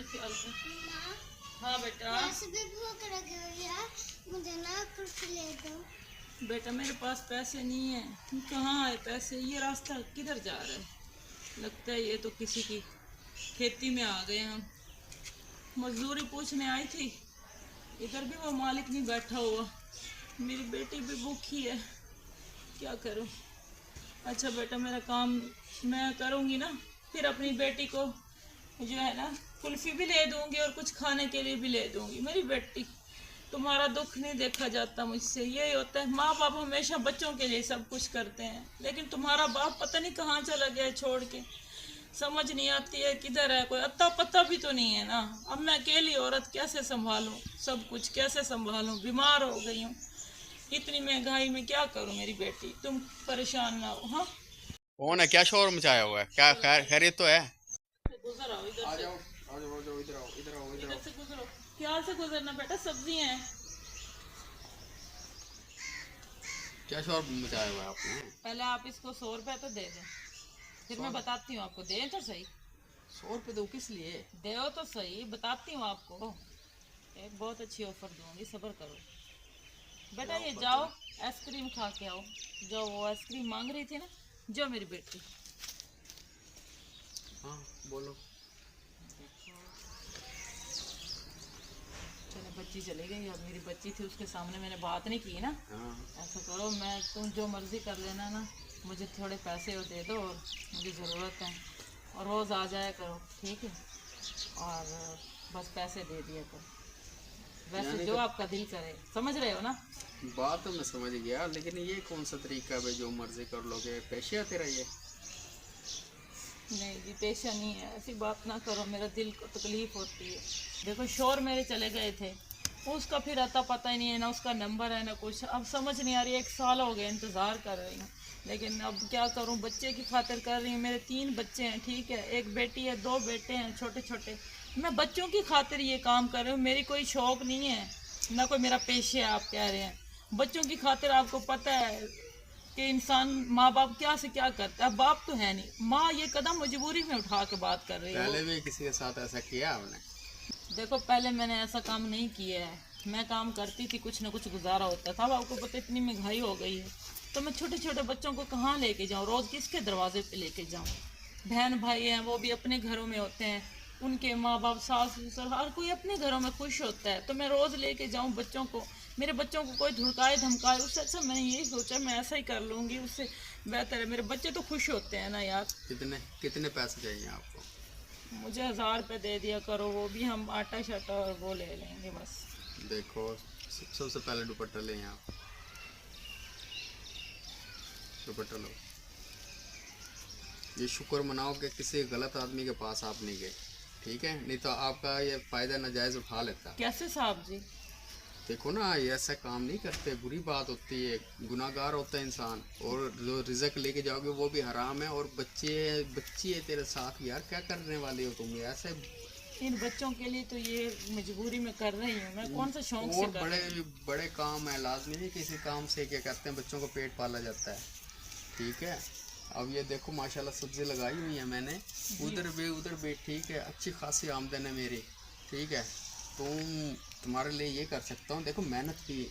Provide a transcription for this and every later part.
मेरे ख्याल से। हाँ बेटा। भी भूख लगी हुई है, मुझे ना कुछ ले दो। बेटा मेरे पास पैसे नहीं है। कहाँ आए पैसे? ये रास्ता किधर जा रहा है? लगता है ये तो किसी की खेती में आ गए हम। मजदूरी पूछने आई थी, इधर भी वो मालिक नहीं बैठा हुआ। मेरी बेटी भी भूखी है, क्या करूं? अच्छा बेटा मेरा काम मैं करूंगी ना, फिर अपनी बेटी को जो है ना कुल्फी भी ले दूंगी और कुछ खाने के लिए भी ले दूंगी। मेरी बेटी, तुम्हारा दुख नहीं देखा जाता मुझसे। यही होता है, माँ बाप हमेशा बच्चों के लिए सब कुछ करते हैं, लेकिन तुम्हारा बाप पता नहीं कहाँ चला गया है छोड़ के। समझ नहीं आती है किधर है, कोई अत्ता पत्ता भी तो नहीं है ना। अब मैं अकेली औरत कैसे संभालूं, सब कुछ कैसे संभालूं? बीमार हो गई हूँ, इतनी महंगाई में क्या करूं? मेरी बेटी तुम परेशान ना हो। हाँ कौन है? क्या शोर मचाया हुआ है? क्या खैरियत तो है? गुजर आओ इधर आ से। जाओ आ जाओ आ जाओ, इधर आओ इधर आओ इधर इधर आओ। से गुजरो, ख्याल से गुजरना बेटा, सब्जी हैं। क्या शोर मचाया हुआ है आपने? पहले आप इसको 100 रुपए तो दे दें, फिर मैं बताती हूँ आपको। दें तो सही। 100 रुपये दो किस लिए? दो तो सही, बताती हूँ आपको। एक बहुत अच्छी ऑफर दूंगी, सब्र करो बेटा। ये जाओ आइसक्रीम खा के आओ। जो वो आइसक्रीम मांग रही थी ना, जो मेरी बेटी। हाँ बोलो। चलो बच्ची चली गई, अब मेरी बच्ची थी उसके सामने मैंने बात नहीं की ना। हाँ ऐसा करो, मैं तुम जो मर्ज़ी कर लेना ना, मुझे थोड़े पैसे और दे दो, और मुझे ज़रूरत है। और रोज़ आ जाया करो, ठीक है? और बस पैसे दे दिया करो, वैसे जो आपका दिल करे। समझ रहे हो ना? बात तो मैं समझ गया, लेकिन ये कौन सा तरीका है भाई जो मर्जी कर लोगे? पेशे है तेरा ये? नहीं जी, पेशा नहीं है, ऐसी बात ना करो, मेरा दिल को तकलीफ़ होती है। देखो शोर मेरे चले गए थे, उसका फिर अता पता ही नहीं है, ना उसका नंबर है ना कुछ। अब समझ नहीं आ रही, 1 साल हो गए इंतज़ार कर रही हूँ, लेकिन अब क्या करूँ? बच्चे की खातिर कर रही हूँ। मेरे 3 बच्चे हैं, ठीक है? एक बेटी है, 2 बेटे हैं छोटे छोटे। मैं बच्चों की खातिर ये काम कर रही हूँ, मेरी कोई शौक़ नहीं है, ना कोई मेरा पेशे है। आप कह रहे हैं बच्चों की खातिर, आपको पता है कि इंसान माँ बाप क्या से क्या करता है। बाप तो है नहीं, माँ ये कदम मजबूरी में उठा के बात कर रही है। पहले भी किसी के साथ ऐसा किया आपने? देखो पहले मैंने ऐसा काम नहीं किया है, मैं काम करती थी, कुछ ना कुछ गुजारा होता था। अब आपको पता इतनी महंगाई हो गई है, तो मैं छोटे छोटे बच्चों को कहाँ लेके जाऊँ? रोज़ किसके दरवाजे पे लेके जाऊँ? बहन भाई हैं, वो भी अपने घरों में होते हैं, उनके माँ बाप सास ससुर हर कोई अपने घरों में खुश होता है, तो मैं रोज़ लेके जाऊँ बच्चों को? मेरे बच्चों को कोई धुड़काए धमकाए, उससे अच्छा मैंने यही सोचा मैं ऐसा ही कर लूँगी, उससे बेहतर है। मेरे बच्चे तो खुश होते हैं ना यार। कितने कितने पैसे चाहिए आपको? मुझे 1000 रुपये दे दिया करो, वो भी हम आटा शाटा और वो ले लेंगे बस। देखो सबसे पहले दुपट्टा ले यहाँ, दुपट्टा लो। ये शुक्र मनाओ कि किसी गलत आदमी के पास आप नहीं गए, ठीक है? नहीं तो आपका ये फ़ायदा नाजायज़ उठा लेता। कैसे साहब जी? देखो ना, ये ऐसा काम नहीं करते, बुरी बात होती है, गुनाहगार होता है इंसान। और जो रिज़्क लेके जाओगे वो भी हराम है। और बच्ची है तेरे साथ, यार क्या करने वाले हो तुम? ऐसे इन बच्चों के लिए तो ये मजबूरी में कर रही हूँ मैं, कौन सा शौक से और कर रही हूँ। बड़े बड़े काम है, लाजमी नहीं किसी काम से क्या कहते हैं बच्चों को पेट पाला जाता है, ठीक है? अब ये देखो माशाल्लाह सब्जी लगाई हुई है मैंने, उधर भी ठीक है, अच्छी खासी आमदन है मेरी, ठीक है? तुम्हारे लिए ये कर सकता हूँ। देखो मेहनत की,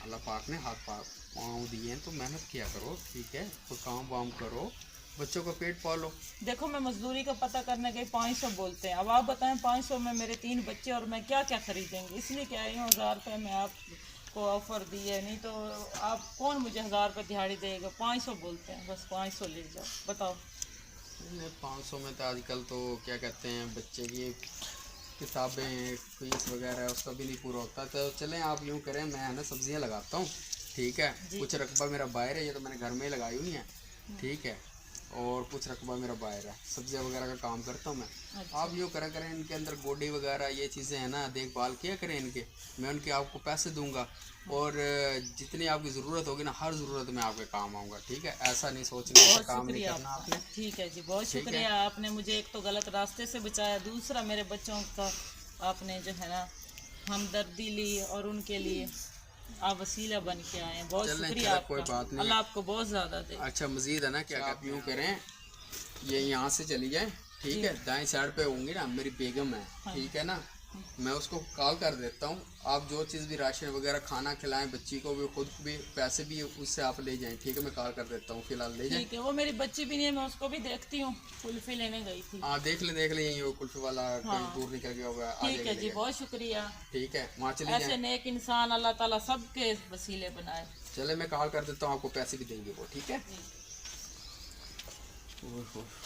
अल्लाह पाक ने हाथ पाँव दिए हैं, तो मेहनत किया करो, ठीक है? तो काम वाम करो, बच्चों को पेट पालो। देखो मैं मजदूरी का पता करने गई, 500 बोलते हैं। अब आप बताएं 500 में मेरे 3 बच्चे और मैं क्या क्या खरीदेंगे? इसलिए कह रही हूँ 1000 रुपये में आपको ऑफर दी है, नहीं तो आप कौन मुझे 1000 रुपये दिहाड़ी देगा? 500 बोलते हैं, बस 500 ले जाओ। बताओ। नहीं 500 में तो आजकल तो क्या कहते हैं बच्चे की किताबें फीस वगैरह उसका भी नहीं पूरा होता। तो चलें आप यूँ करें, मैं है ना सब्जियां लगाता हूँ, ठीक है? कुछ रकबा मेरा बाहर है, ये तो मैंने घर में ही लगाई हुई है, ठीक है? और कुछ रकबा मेरा बाहर है, सब्जियां वगैरह का काम करता हूँ मैं। अच्छा। आप यूँ करा करें, इनके अंदर गोडी वगैरह ये चीज़ें हैं ना, देखभाल किया करें इनके। मैं उनके आपको पैसे दूंगा, और जितनी आपकी ज़रूरत होगी ना, हर ज़रूरत में आपके काम आऊँगा, ठीक है? ऐसा नहीं सोचना कि बहुत काम नहीं शुक्रिया करना आपका। आपने। ठीक है जी, बहुत शुक्रिया। आपने मुझे एक तो गलत रास्ते से बचाया, दूसरा मेरे बच्चों का आपने जो है ना हमदर्दी ली, और उनके लिए आप वसीला बन के आए हैं। बहुत शुक्रिया आपका, कोई बात नहीं। अल्लाह आपको बहुत ज़्यादा दे। अच्छा मज़ीद है ना, क्या आप यूँ करें, ये यहाँ से चली जाए, ठीक है। दाएं साइड पे होंगी ना मेरी बेगम है, ठीक है ना, मैं उसको कॉल कर देता हूँ। आप जो चीज़ भी राशन वगैरह खाना खिलाएं बच्ची को भी, खुद भी पैसे भी उससे आप ले जाएं, ठीक है। मैं कॉल कर देता हूँ, फिलहाल ले जाएं। ठीक है, वो मेरी बच्ची भी नहीं है, मैं उसको भी देखती हूँ, कुल्फी लेने गई थी। हाँ देख ले यही वो कुल्फी वाला कहीं दूर निकल गया होगा, आ ठीक है जाएगा जी, बहुत शुक्रिया। ठीक है। वहाँ चले ऐसे जाएं। नेक इंसान अल्लाह ताला सबके वसीले बनाए। चले मैं कॉल कर देता हूँ, आपको पैसे भी देंगे वो, ठीक है। ओह